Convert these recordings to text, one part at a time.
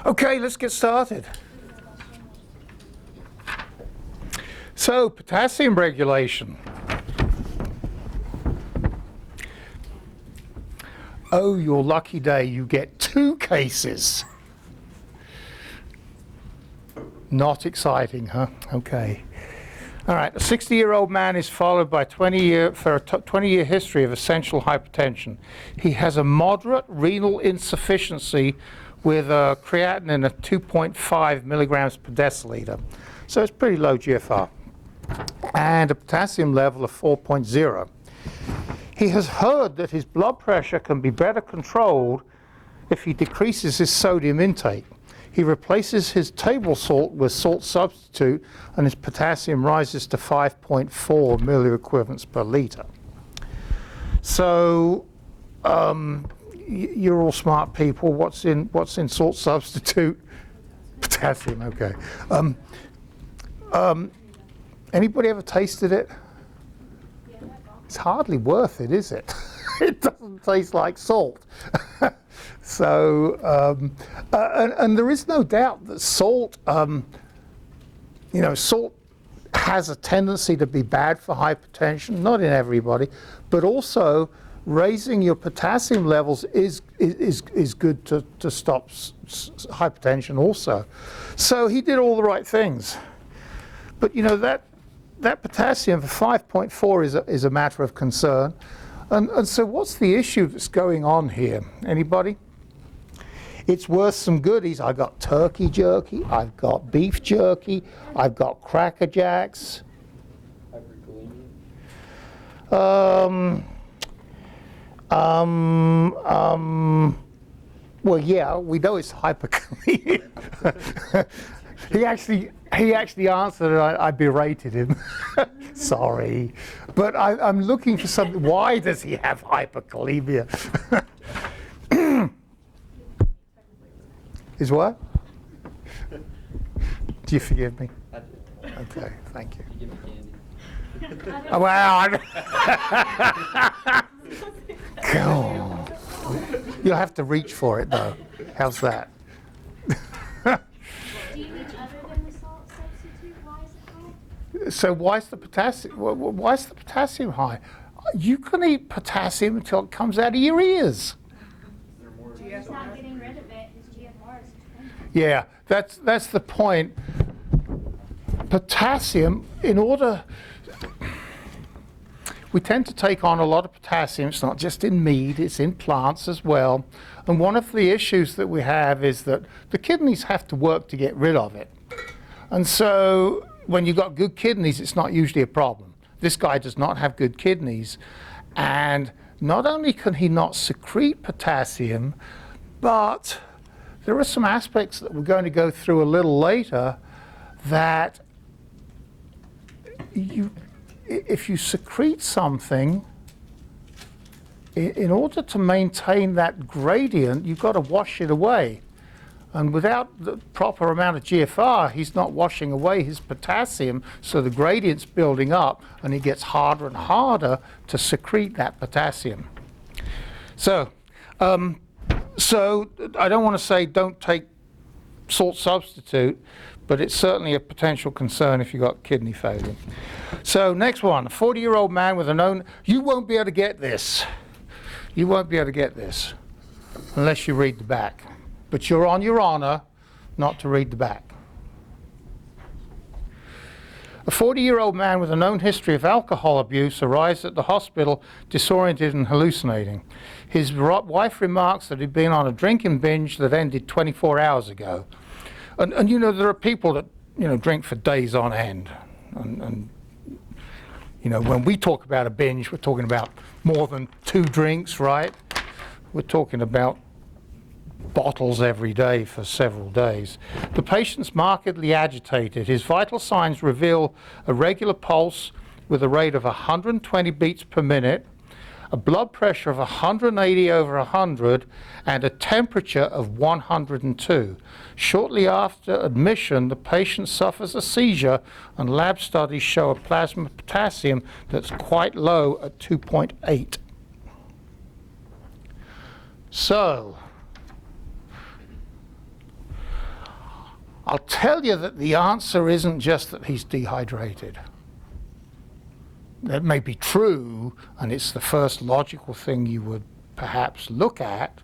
Okay, let's get started. So, potassium regulation. Oh, your lucky day, you get 2 cases. Not exciting, huh? Okay. All right, a 60-year-old man is followed by a 20-year history of essential hypertension. He has a moderate renal insufficiency with a creatinine of 2.5 milligrams per deciliter. So it's pretty low GFR. And a potassium level of 4.0. He has heard that his blood pressure can be better controlled if he decreases his sodium intake. He replaces his table salt with salt substitute, and his potassium rises to 5.4 milliequivalents per liter. So, you're all smart people. What's in salt substitute? Potassium. Okay. Anybody ever tasted it? It's hardly worth it, is it? It doesn't taste like salt. So, and there is no doubt that salt, salt has a tendency to be bad for hypertension, not in everybody, but also raising your potassium levels is good to stop hypertension also. So he did all the right things. But that potassium for 5.4 is a matter of concern. And so what's the issue that's going on here? Anybody? It's worth some goodies. I've got turkey jerky, I've got beef jerky, I've got Cracker Jacks. Well, yeah, we know it's hyperkalemia. He actually answered it. I berated him. Sorry. But I'm looking for something. Why does he have hyperkalemia? Is what? Do you forgive me? I do. Okay, thank you. Give me candy. Well, God. You'll have to reach for it, though. How's that? Do you mean other than the salt substitute? Why is it high? So why is the potassium high? You can eat potassium until it comes out of your ears. He's not getting rid of it. His GFR is 20. Yeah, that's the point. Potassium, we tend to take on a lot of potassium. It's not just in meat, it's in plants as well. And one of the issues that we have is that the kidneys have to work to get rid of it. And so when you've got good kidneys, it's not usually a problem. This guy does not have good kidneys. And not only can he not secrete potassium, but there are some aspects that we're going to go through a little later that if you secrete something, in order to maintain that gradient, you've got to wash it away. And without the proper amount of GFR, he's not washing away his potassium, so the gradient's building up, and it gets harder and harder to secrete that potassium. So I don't want to say don't take salt substitute, but it's certainly a potential concern if you've got kidney failure. So next one, a 40-year-old man with a known, you won't be able to get this. You won't be able to get this unless you read the back. But you're on your honor not to read the back. A 40-year-old man with a known history of alcohol abuse arrives at the hospital disoriented and hallucinating. His wife remarks that he'd been on a drinking binge that ended 24 hours ago. And there are people that, drink for days on end. And when we talk about a binge, we're talking about more than 2 drinks, right? We're talking about bottles every day for several days. The patient's markedly agitated. His vital signs reveal a regular pulse with a rate of 120 beats per minute, a blood pressure of 180 over 100, and a temperature of 102. Shortly after admission, the patient suffers a seizure, and lab studies show a plasma potassium that's quite low at 2.8. So, I'll tell you that the answer isn't just that he's dehydrated. That may be true, and it's the first logical thing you would perhaps look at,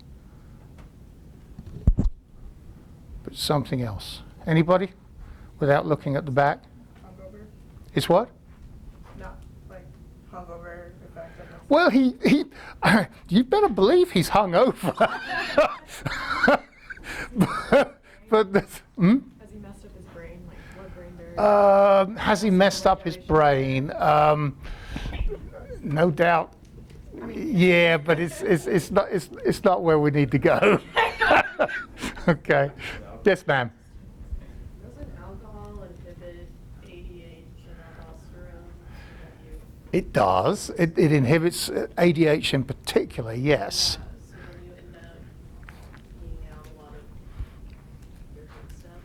but something else. Anybody? Without looking at the back? Hungover? It's what? Not like hungover effect of it. Well, you better believe he's hungover. but Has he messed up his brain, like blood brain barrier? has he messed up his brain? No doubt. Yeah, but it's not where we need to go. Okay. Yes, ma'am. Doesn't alcohol inhibit ADH and aldosterone? It does. It inhibits ADH in particular, yes. So then you end up eating out a lot of different stuff.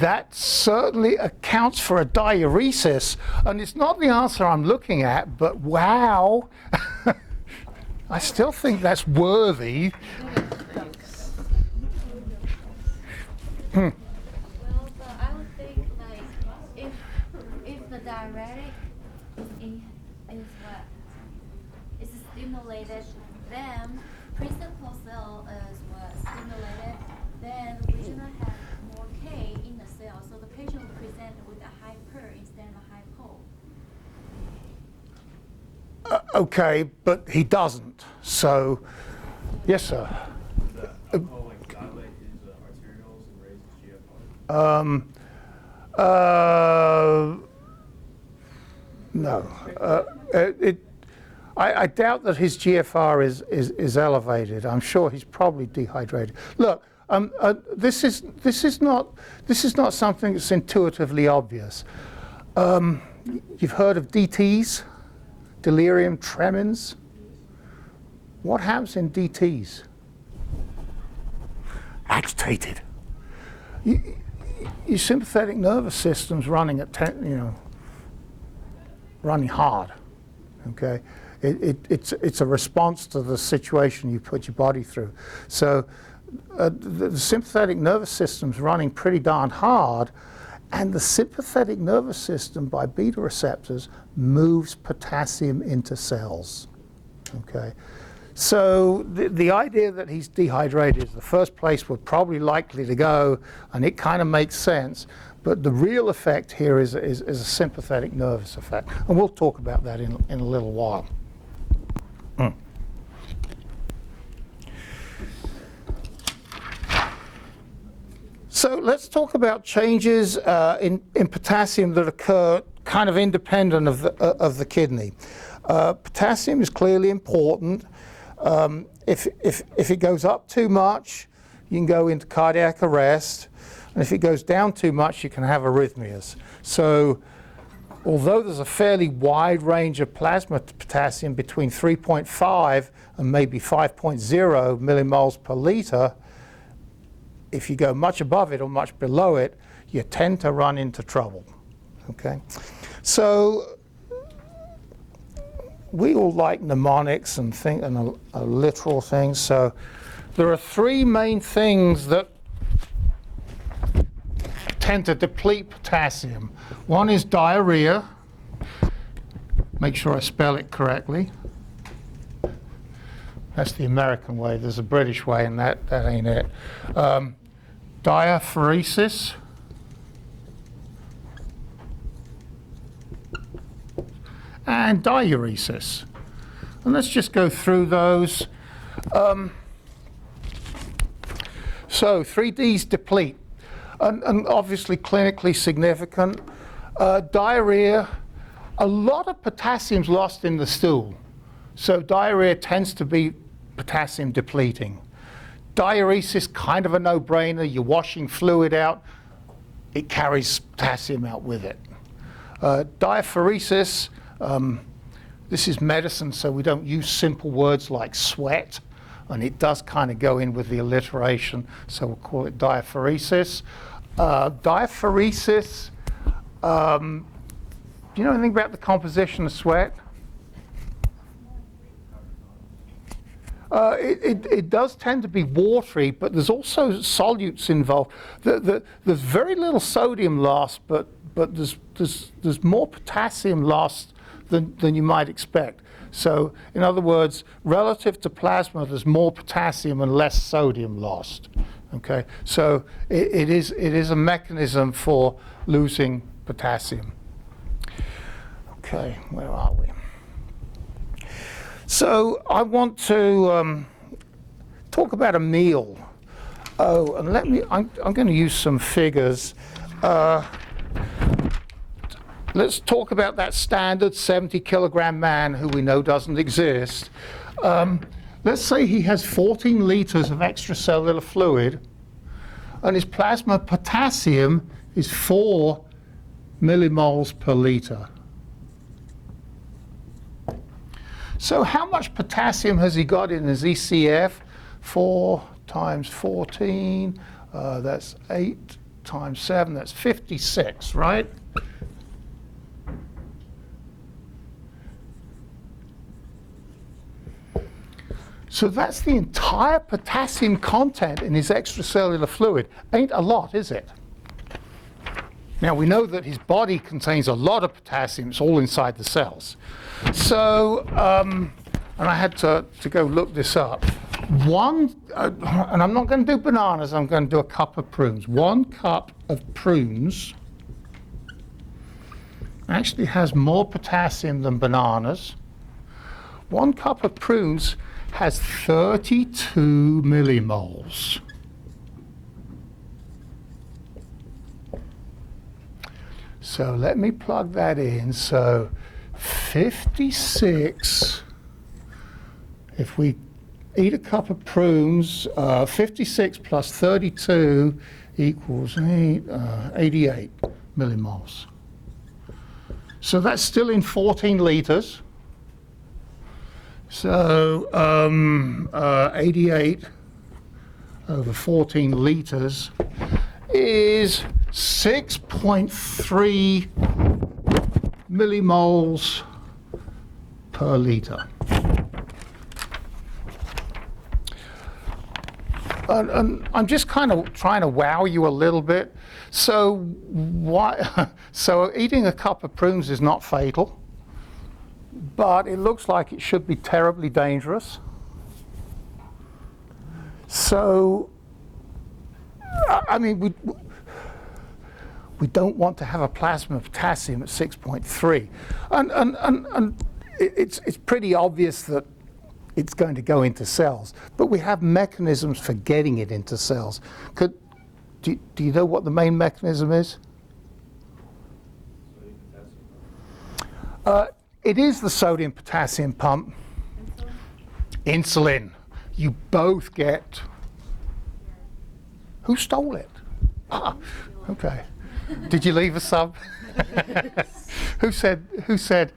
That certainly accounts for a diuresis, and it's not the answer I'm looking at, but wow. I still think that's worthy. Well, but I would think like if the diuretic is what is stimulated, then principal cell is what stimulated, then we're gonna have more K in the cell, so the patient will present with a hyper instead of a hypo. Okay, but he doesn't. So, yes, sir. Alcohol like dilate his arterioles and raise his GFR? No. I doubt that his GFR is elevated. I'm sure he's probably dehydrated. Look, this is not something that's intuitively obvious. You've heard of DTs, delirium tremens. What happens in DTs? Agitated. Your sympathetic nervous system's running at running hard. Okay, it's a response to the situation you put your body through. So the sympathetic nervous system's running pretty darn hard, and the sympathetic nervous system by beta receptors moves potassium into cells. Okay. So the idea that he's dehydrated is the first place we're probably likely to go, and it kind of makes sense. But the real effect here is a sympathetic nervous effect, and we'll talk about that in a little while. So let's talk about changes in potassium that occur kind of independent of the kidney. Potassium is clearly important. If it goes up too much, you can go into cardiac arrest, and if it goes down too much, you can have arrhythmias. So although there's a fairly wide range of plasma potassium between 3.5 and maybe 5.0 millimoles per liter, if you go much above it or much below it, you tend to run into trouble. Okay, so we all like mnemonics and literal things. So there are three main things that tend to deplete potassium. One is diarrhea. Make sure I spell it correctly. That's the American way. There's a British way, and that ain't it. Diaphoresis. And diuresis. And let's just go through those. So 3Ds deplete, and obviously clinically significant. Diarrhea, a lot of potassium's lost in the stool. So diarrhea tends to be potassium depleting. Diuresis, kind of a no-brainer. You're washing fluid out, it carries potassium out with it. Diaphoresis, this is medicine, so we don't use simple words like sweat, and it does kind of go in with the alliteration, so we'll call it diaphoresis. Diaphoresis, do you know anything about the composition of sweat? It does tend to be watery, but there's also solutes involved. There's very little sodium loss, but there's more potassium lost than you might expect. So, in other words, relative to plasma, there's more potassium and less sodium lost. Okay, so it is a mechanism for losing potassium. Okay, where are we? So I want to talk about a meal. Oh, and I'm going to use some figures. Let's talk about that standard 70-kilogram man who we know doesn't exist. Let's say he has 14 liters of extracellular fluid, and his plasma potassium is 4 millimoles per liter. So how much potassium has he got in his ECF? 4 times 14, that's 8 times 7, that's 56, right? So that's the entire potassium content in his extracellular fluid. Ain't a lot, is it? Now, we know that his body contains a lot of potassium. It's all inside the cells. So, and I had to go look this up. And I'm not going to do bananas, I'm going to do a cup of prunes. 1 cup of prunes actually has more potassium than bananas. 1 cup of prunes has 32 millimoles. So let me plug that in. So 56, if we eat a cup of prunes, 56 plus 32 equals 88 millimoles. So that's still in 14 liters. So 88 over 14 liters is 6.3 millimoles per liter. And I'm just kind of trying to wow you a little bit. So so eating a cup of prunes is not fatal, but it looks like it should be terribly dangerous. So, I mean, we don't want to have a plasma potassium at 6.3. And it's pretty obvious that it's going to go into cells, but we have mechanisms for getting it into cells. Do you know what the main mechanism is? It is the sodium potassium pump. Insulin. You both get. Who stole it? Ah, okay. Did you leave a sub? Who said,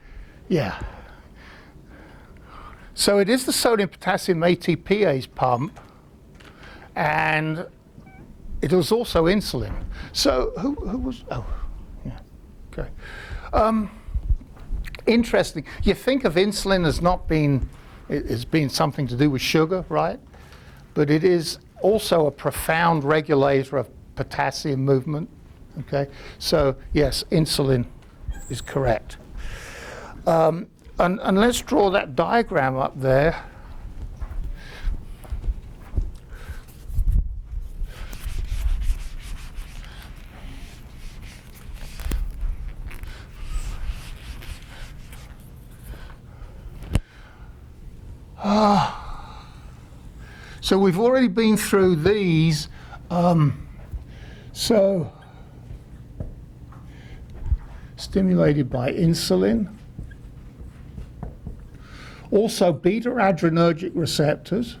yeah. So it is the sodium potassium ATPase pump, and it was also insulin. So who was, oh, yeah, okay. Interesting. You think of insulin as not being, as being something to do with sugar, right? But it is also a profound regulator of potassium movement, okay? So yes, insulin is correct. And let's draw that diagram up there. So we've already been through these. So stimulated by insulin. Also beta adrenergic receptors.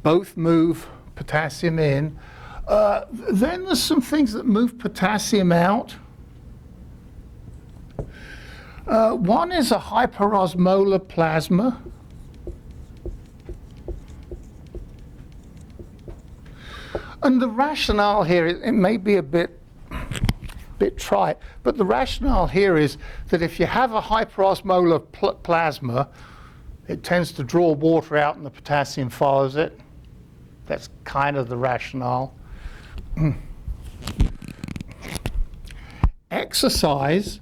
Both move potassium in. Then there's some things that move potassium out. One is a hyperosmolar plasma. And the rationale here, it may be a bit trite, but the rationale here is that if you have a hyperosmolar plasma, it tends to draw water out and the potassium follows it. That's kind of the rationale. Exercise,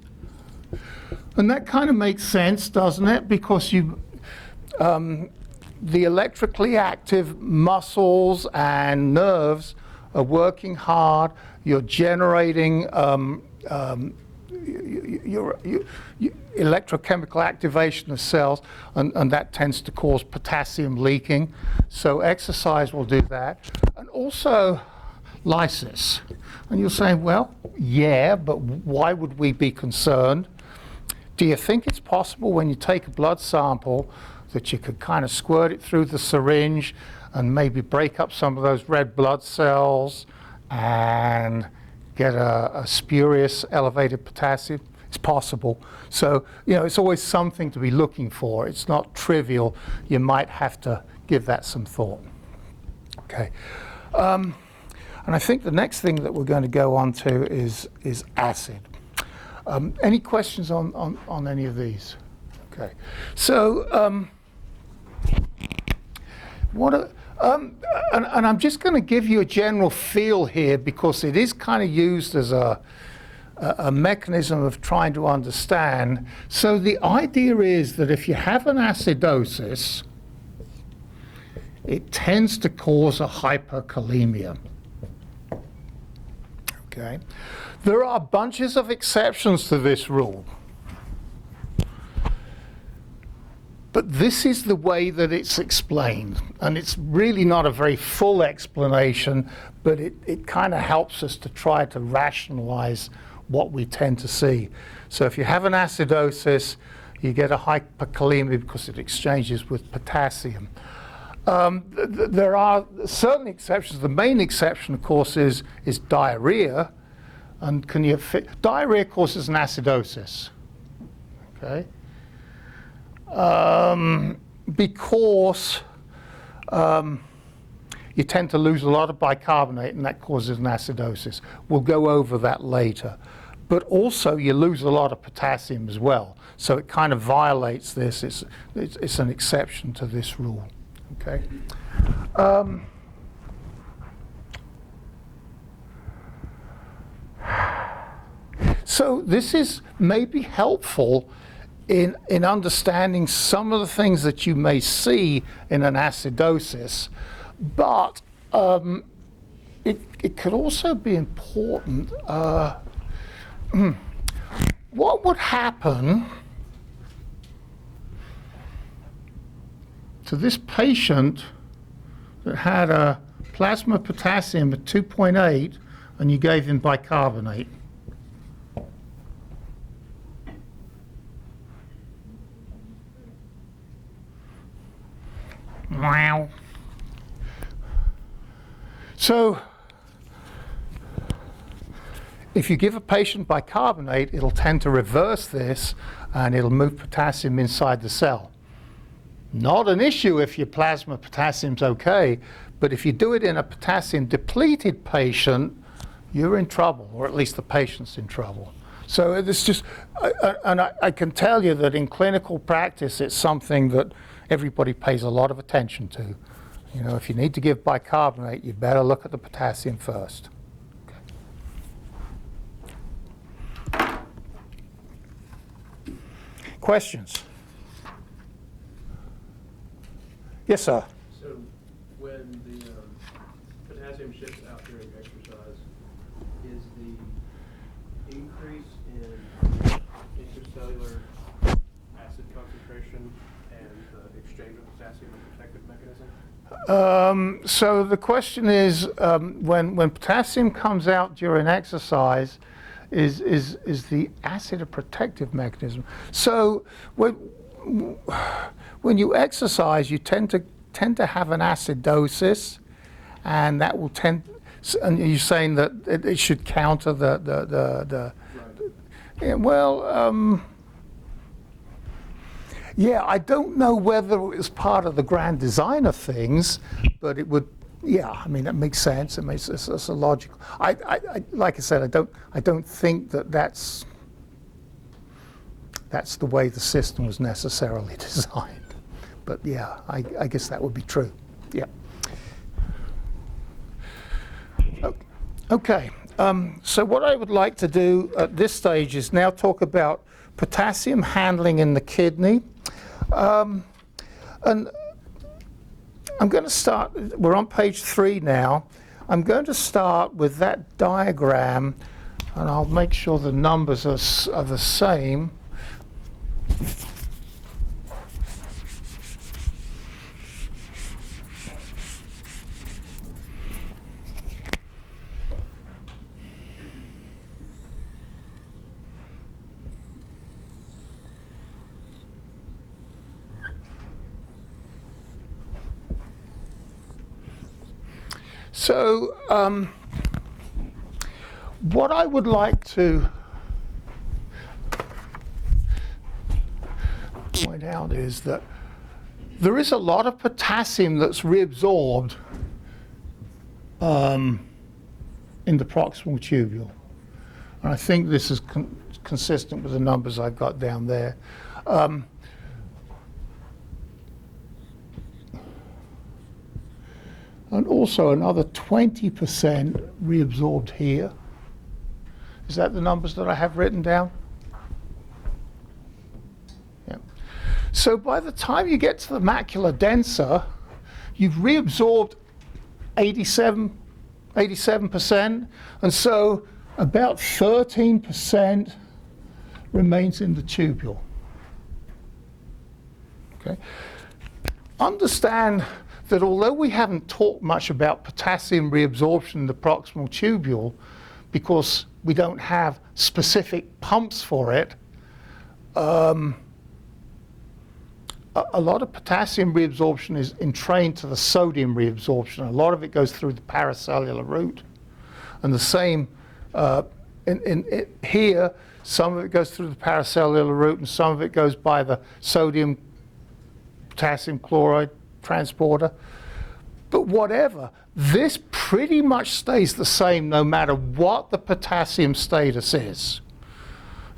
and that kind of makes sense, doesn't it? Because the electrically active muscles and nerves are working hard. You're generating your electrochemical activation of cells, and that tends to cause potassium leaking. So exercise will do that. And also lysis. And you're saying, well, yeah, but why would we be concerned? Do you think it's possible when you take a blood sample that you could kind of squirt it through the syringe and maybe break up some of those red blood cells and get a spurious elevated potassium? It's possible. So, it's always something to be looking for. It's not trivial. You might have to give that some thought. Okay. And I think the next thing that we're going to go on to is acid. Any questions on any of these? Okay. So, and I'm just going to give you a general feel here because it is kind of used as a mechanism of trying to understand. So the idea is that if you have an acidosis, it tends to cause a hyperkalemia. Okay. There are bunches of exceptions to this rule. But this is the way that it's explained. And it's really not a very full explanation, but it kind of helps us to try to rationalize what we tend to see. So if you have an acidosis, you get a hyperkalemia because it exchanges with potassium. There are certain exceptions. The main exception, of course, is diarrhea. And diarrhea causes an acidosis. Okay. Because you tend to lose a lot of bicarbonate, and that causes an acidosis. We'll go over that later. But also, you lose a lot of potassium as well. So it kind of violates this. It's an exception to this rule. Okay. So this is maybe helpful in understanding some of the things that you may see in an acidosis, but it could also be important. What would happen to this patient that had a plasma potassium at 2.8 and you gave him bicarbonate? Wow. So, if you give a patient bicarbonate, it'll tend to reverse this and it'll move potassium inside the cell. Not an issue if your plasma potassium's okay, but if you do it in a potassium depleted patient, you're in trouble, or at least the patient's in trouble. So it's just, and I can tell you that in clinical practice, it's something that everybody pays a lot of attention to. If you need to give bicarbonate, you better look at the potassium first. Okay. Questions? Yes, sir. So when the potassium shifts out during exercise, is the increase in intracellular acid concentration and the exchange of potassium a protective mechanism? So the question is, when potassium comes out during exercise, is the acid a protective mechanism? So when you exercise, you tend to have an acidosis, and that will tend. And you're saying that it should counter the yeah, well. Yeah, I don't know whether it was part of the grand design of things, but it would Yeah, I mean, that makes sense. It makes it's a logical. Like I said, I don't think that that's the way the system was necessarily designed. But yeah, I guess that would be true. Yeah. Okay. So what I would like to do at this stage is now talk about potassium handling in the kidney. And I'm going to start, we're on page 3 now. I'm going to start with that diagram, and I'll make sure the numbers are the same. So, what I would like to point out is that there is a lot of potassium that's reabsorbed in the proximal tubule. And I think this is consistent with the numbers I've got down there. And also another 20% reabsorbed here. Is that the numbers that I have written down? Yeah. So by the time you get to the macula densa, you've reabsorbed 87%, and so about 13% remains in the tubule. Okay. Understand that although we haven't talked much about potassium reabsorption in the proximal tubule because we don't have specific pumps for it, a lot of potassium reabsorption is entrained to the sodium reabsorption. A lot of it goes through the paracellular route. And the same here, some of it goes through the paracellular route and some of it goes by the sodium potassium chloride transporter. But whatever, this pretty much stays the same no matter what the potassium status is.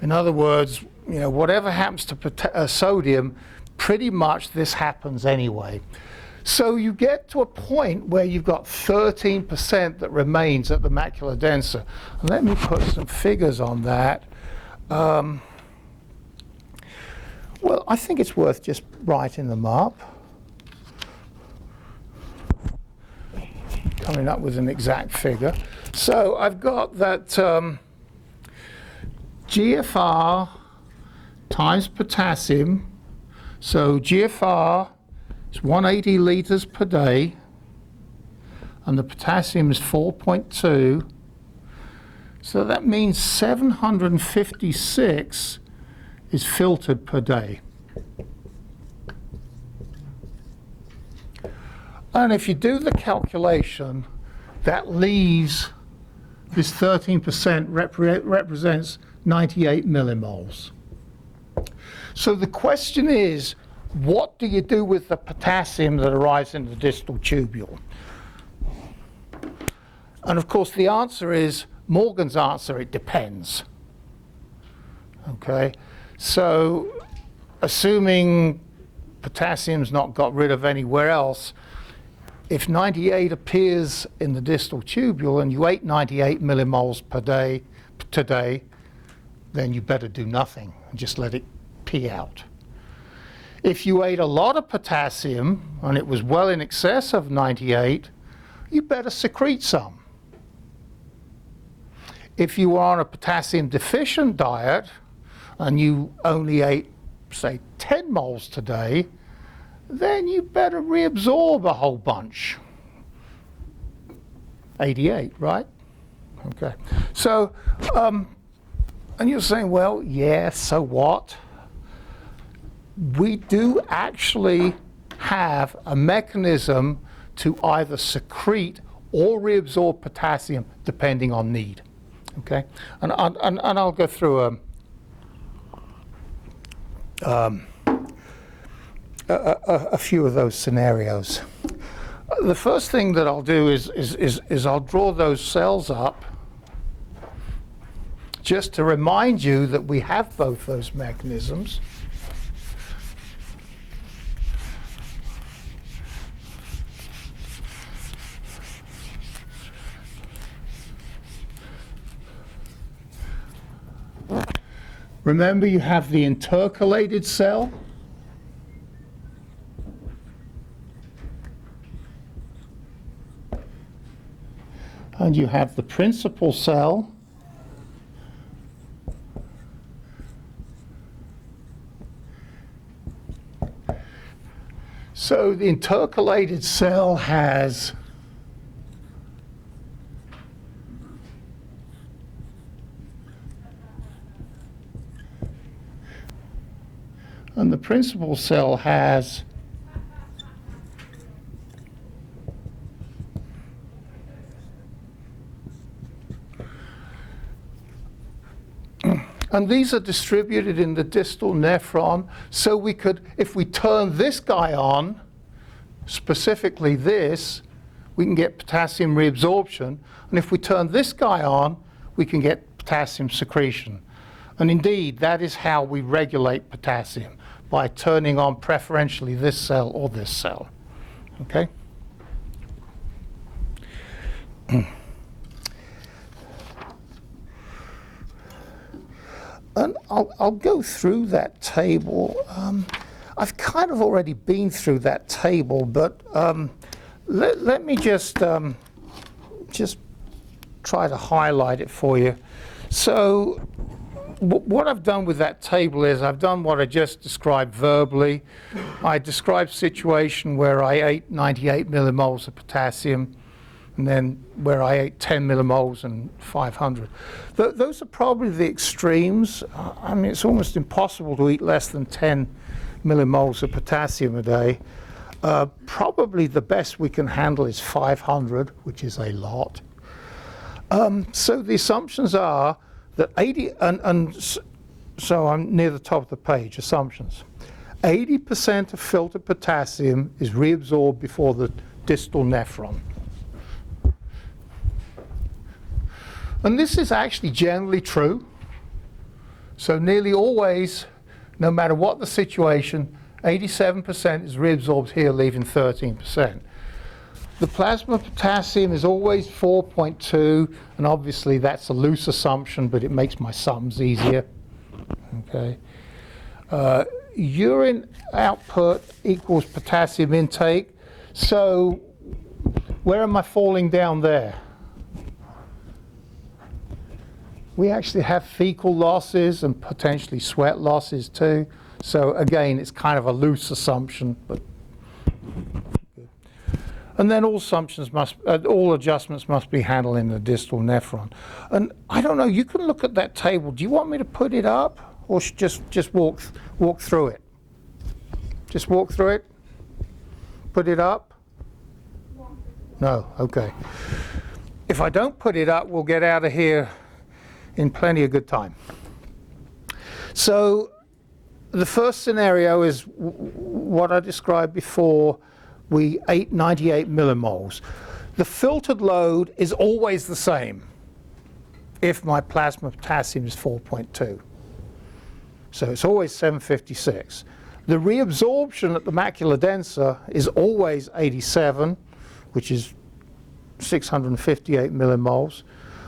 In other words, you know, whatever happens to sodium, pretty much this happens anyway. So you get to a point where you've got 13% that remains at the macula densa. And let me put some figures on that. Well, I think it's worth just writing them up. Coming up with an exact figure. So I've got that GFR times potassium. So GFR is 180 liters per day, and the potassium is 4.2. So that means 756 is filtered per day. And if you do the calculation, that leaves this 13% represents 98 millimoles. So the question is, what do you do with the potassium that arrives in the distal tubule? And of course the answer is, Morgan's answer, it depends. Okay, so assuming potassium's not got rid of anywhere else, if 98 appears in the distal tubule and you ate 98 millimoles per day today, then you better do nothing and just let it pee out. If you ate a lot of potassium and it was well in excess of 98, you better secrete some. If you were on a potassium deficient diet and you only ate, say, 10 moles today, then you better reabsorb a whole bunch. 88, right? Okay. So, and you're saying, well, yeah, so what? We do actually have a mechanism to either secrete or reabsorb potassium depending on need. Okay? And I'll go through a few of those scenarios. The first thing that I'll do is I'll draw those cells up just to remind you that we have both those mechanisms. Remember, you have the intercalated cell. And you have the principal cell. So the intercalated cell has and the principal cell has and these are distributed in the distal nephron, so we could, if we turn this guy on, specifically this, we can get potassium reabsorption, and if we turn this guy on, we can get potassium secretion. And indeed, that is how we regulate potassium, by turning on preferentially this cell or this cell. Okay? And I'll go through that table. I've kind of already been through that table, but let me just try to highlight it for you. So what I've done with that table is I've done what I just described verbally. I described a situation where I ate 98 millimoles of potassium, and then where I ate 10 millimoles and 500. Those are probably the extremes. I mean, it's almost impossible to eat less than 10 millimoles of potassium a day. Probably the best we can handle is 500, which is a lot. So the assumptions are that 80, so I'm near the top of the page, assumptions. 80% of filtered potassium is reabsorbed before the distal nephron. And this is actually generally true. So nearly always, no matter what the situation, 87% is reabsorbed here, leaving 13%. The plasma potassium is always 4.2, and obviously that's a loose assumption, but it makes my sums easier. Okay. Urine output equals potassium intake. So where am I falling down there? We actually have fecal losses and potentially sweat losses too. So again, it's kind of a loose assumption, but good. And then all adjustments must be handled in the distal nephron. And I don't know, you can look at that table. Do you want me to put it up, or just walk through it? Just walk through it? Put it up? No, okay. If I don't put it up, we'll get out of here in plenty of good time. So the first scenario is what I described before. We ate 98 millimoles. The filtered load is always the same if my plasma potassium is 4.2. So it's always 756. The reabsorption at the macula densa is always 87, which is 658 millimoles.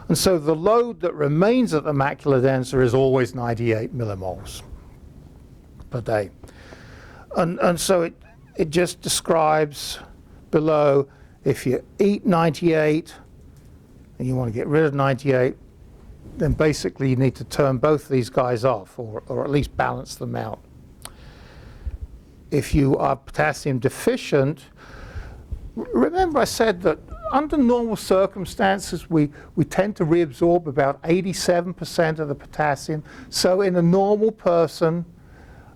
And so the load that remains at the macula densa is always 98 millimoles per day. And so it just describes below, if you eat 98 and you want to get rid of 98, then basically you need to turn both these guys off, or at least balance them out. If you are potassium deficient, remember I said that under normal circumstances, we tend to reabsorb about 87% of the potassium. So in a normal person,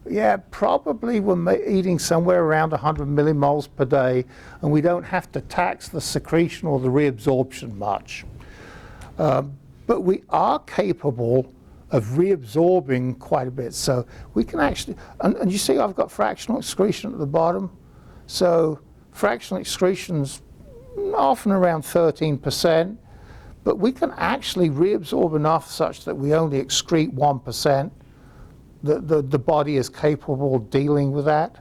yeah, probably we're eating somewhere around 100 millimoles per day, and we don't have to tax the secretion or the reabsorption much. But we are capable of reabsorbing quite a bit. So we can actually, and you see I've got fractional excretion at the bottom. So fractional excretion's often around 13%, but we can actually reabsorb enough such that we only excrete 1%. The body is capable of dealing with that.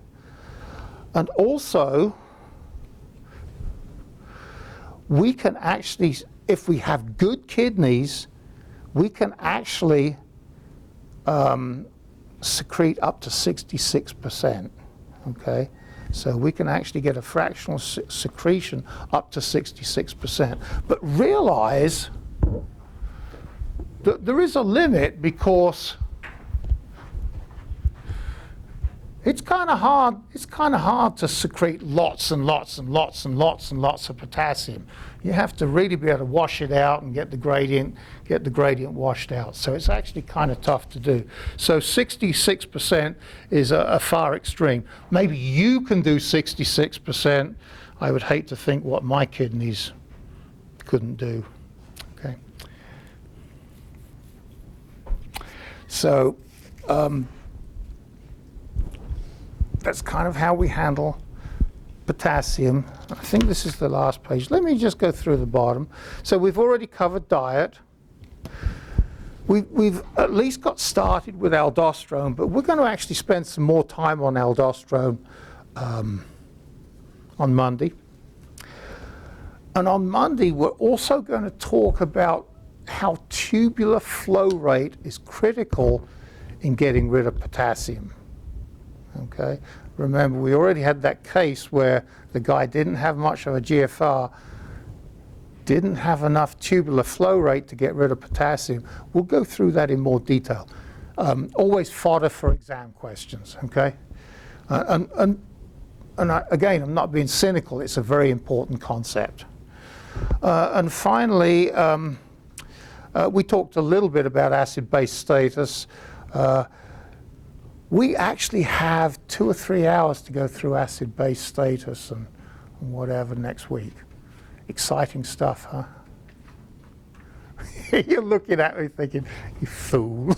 And also, we can actually, if we have good kidneys, we can actually secrete up to 66%, okay? So we can actually get a fractional secretion up to 66%. But realize that there is a limit, because it's kind of hard to secrete lots and lots and lots and lots and lots of potassium. You have to really be able to wash it out and get the gradient washed out. So it's actually kind of tough to do. So 66% is a far extreme. Maybe you can do 66%. I would hate to think what my kidneys couldn't do. Okay. So that's kind of how we handle potassium. I think this is the last page. Let me just go through the bottom. So we've already covered diet. We've at least got started with aldosterone, but we're going to actually spend some more time on aldosterone on Monday. And on Monday, we're also going to talk about how tubular flow rate is critical in getting rid of potassium. Okay? Remember, we already had that case where the guy didn't have much of a GFR, didn't have enough tubular flow rate to get rid of potassium. We'll go through that in more detail. Always fodder for exam questions, okay? Again, I'm not being cynical. It's a very important concept. And finally, we talked a little bit about acid-base status. We actually have 2 or 3 hours to go through acid-base status and whatever next week. Exciting stuff, huh? You're looking at me thinking, you fool.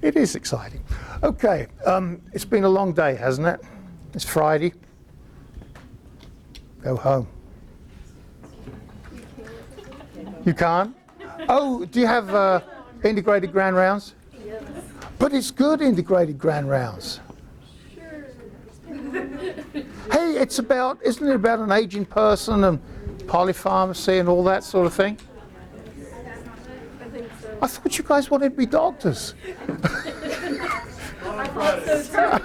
It is exciting. Okay, it's been a long day, hasn't it? It's Friday. Go home. You can't? Oh, do you have integrated grand rounds? But it's good integrated grand rounds. Sure. Hey, isn't it about an aging person and polypharmacy and all that sort of thing? I think so. I thought you guys wanted to be doctors. I thought so too.